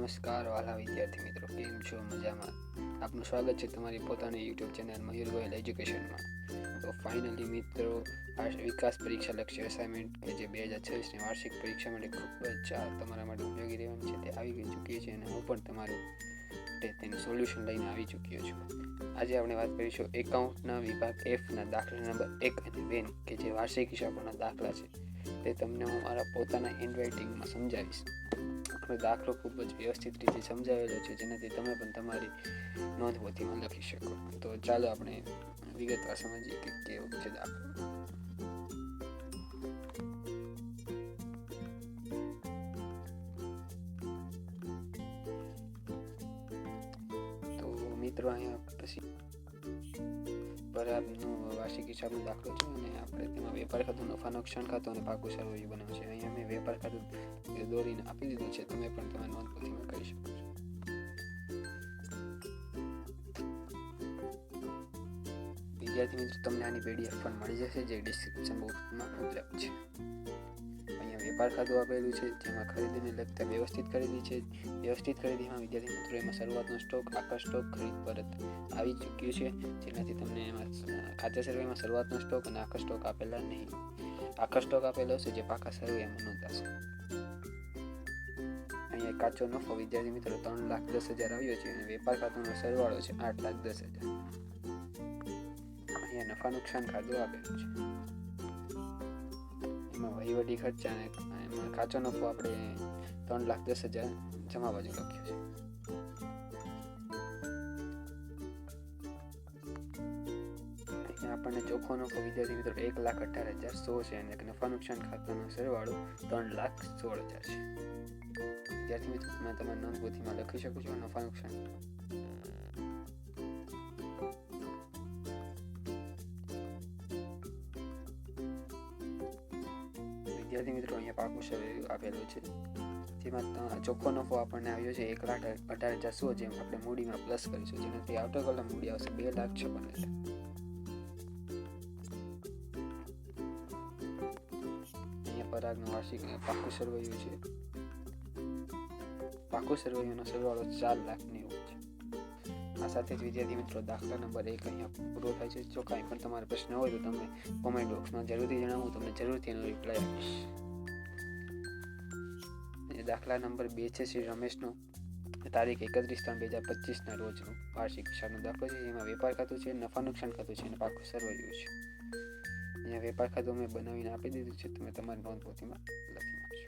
નમસ્કાર વાલા વિદ્યાર્થી મિત્રો, કેમ છો? મજામાં? આપનું સ્વાગત છે તમારી પોતાની યુટ્યુબ ચેનલ મયુર ગોયલ એજ્યુકેશનમાં. તો ફાઇનલી મિત્રો, આ વિકાસ પરીક્ષા લક્ષ્ય અસાઇનમેન્ટ કે જે 2026ની વાર્ષિક પરીક્ષા માટે ખૂબ જ તમારા માટે ઉપયોગી રહેવાની છે તે આવી ચૂકી છે અને હું પણ તમારું તેનું સોલ્યુશન લઈને આવી ચૂક્યો છું. આજે આપણે વાત કરીશું એકાઉન્ટના વિભાગ Fના દાખલા નંબર 1 અને 2 કે જે વાર્ષિક હિસાબોના દાખલા છે તે તમને હું મારા પોતાના હેન્ડરાઇટિંગમાં સમજાવીશ. આપણો દાખલો ખૂબ જ વ્યવસ્થિત રીતે સમજાવેલો છે જેનાથી તમે પણ તમારી નોંધપોથીમાં લખી શકો. તો ચાલો આપણે વિગતવાર સમજીએ કે કેવો છે દાખલો. તો મિત્રો, અહીંયા પછી બરાબરનો વાર્ષિક હિસાબનો દાખલો છે અને આપણે તેમાં વેપાર ખાતું, નફા નુકસાન ખાતું અને પાકું સરવૈયું બનાવ્યું છે. અહીંયા મેં વેપાર ખાતું દોરીને આપી દીધું છે, તમે પણ તમારી નોંધપોથીમાં કરી શકો છો. વિદ્યાર્થી મિત્રો, તમને આની PDF પણ મળી જશે જે ડિસ્ક્રિપ્શન બોક્સમાં ઉપલબ્ધ છે. અહીંયા વેપાર ખાતું આપેલું છે જેમાં ખરીદીને લગતા વ્યવસ્થિત ખરીદી છે. વ્યવસ્થિત ખરીદીમાં વિદ્યાર્થી મિત્રો એમાં શરૂઆતનો સ્ટોક, આખા સ્ટોક, ખરીદ પરત આવી ચૂક્યું છે જેનાથી તમને એમાં ખાતે સર્વેમાં શરૂઆતનો સ્ટોક અને આખા સ્ટોક આપેલા નહીં. આખો સ્ટોક આપેલો છે જે પાકા સર્વેમાં નોંધાશે. અહીંયા કાચો નફો વિદ્યાર્થી મિત્રો 3,10,000 આવ્યો છે અને વેપાર ખાતાનો સરવાળો છે 8,10,000. અહીંયા નફા નુકસાન ખાતું આપેલું છે. એમાં વહીવટી ખર્ચા અને એમાં કાચો નફો આપણે 3,10,000 જમા બાજુ લખ્યો છે. આપણને ચોખ્ખો નફો વિદ્યાર્થી મિત્રો 1,18,100 છે અને નફા નુકસાન ખાતાનો સરવાળો 3,16,000 છે. વિદ્યાર્થી મિત્રો, તમે તમારી નોંધપોથીમાં લખી શકો છો નફા નુકસાન. વિદ્યાર્થી મિત્રો, અહીંયા પાકું સરવૈયું આપેલું છે જેમાં ચોખ્ખો નફો આપણને આવ્યો છે 1,18,100, જેમ આપણે મૂડીમાં પ્લસ કરીશું જેનાથી આવતા મૂડી આવશે 2,56,000. પરાગનું વાર્ષિક પાકું સરવૈયું છે. પાકું સરવૈયાનો સરવાળો 4,90,000 છે. આ સાથે જ વિદ્યાર્થી મિત્રો, દાખલા નંબર 1 અહીંયા પૂરો થાય છે. જો કાંઈ પણ તમારા પ્રશ્ન હોય તો તમે કોમેન્ટ બોક્સમાં જરૂરથી જણાવો, તમને જરૂરથી એનો રિપ્લાય આપીશ. દાખલા નંબર 2 છે શ્રી રમેશનો તારીખ 31/3/2025ના રોજનો વાર્ષિક હિસાબનો દાખલો છે. એમાં વેપાર ખાતું છે, નફા નુકસાન ખાતું છે અને પાકું સરવૈયું છે. અહીંયા વેપાર ખાતું મેં બનાવીને આપી દીધું છે, તમે તમારી નોંધપોથીમાં લખી નાખશો.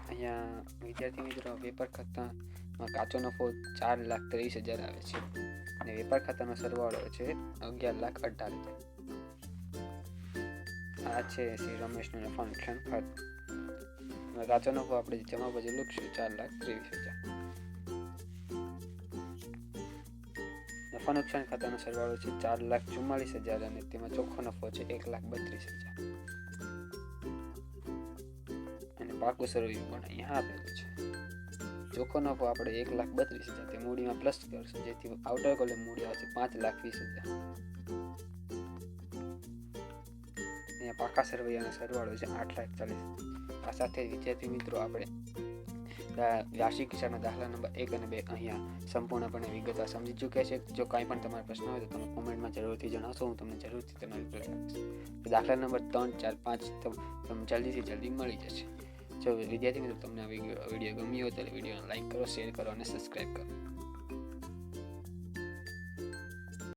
અહીંયા વિદ્યાર્થી મિત્રો, વેપાર ખાતામાં કાચો નફો 4,30,000 આવે છે અને વેપાર ખાતાનો સરવાળો છે 11,18,000. આ છે શ્રી રમેશનું નફા નુકસાન ખાતું. કાચો નફો આપણે જમા બાજુ લખશું 4,23,000. નફા નુકસાન ખાતાનો સરવાળો છે 4,44,000 અને તેમાં ચોખ્ખો નફો છે 1,32,000 અને પાકું સરવૈયું પણ અહીંયા આપેલું છે. ચોખ્ખો નફો આપણે 1,32,000 તે મૂડીમાં પ્લસ કરશું જેથી આઉટર કોલમ મૂડી આવશે 5,20,000. અહીંયા પાકા સરવૈયાનો સરવાળો છે 8,41,000. આ સાથે વિદ્યાર્થી મિત્રો, આપણે વાર્ષિક હિસાબના દાખલા નંબર 1 અને 2 અહીંયા સંપૂર્ણપણે વિગતવાર સમજી ચૂક્યા છે. જો કાંઈ પણ તમારા પ્રશ્ન હોય તો તમે કોમેન્ટમાં જરૂરથી જણાવશો, હું તમને જરૂરથી તેનો રિપ્લાય આપીશ. દાખલા નંબર 3, 4, 5 તમને જલ્દીથી જલ્દી મળી જશે. જો વિદ્યાર્થી મિત્રો તમને આ વિડીયો ગમ્યો હોય તો વિડીયોને લાઈક કરો, શેર કરો અને સબસ્ક્રાઈબ કરો.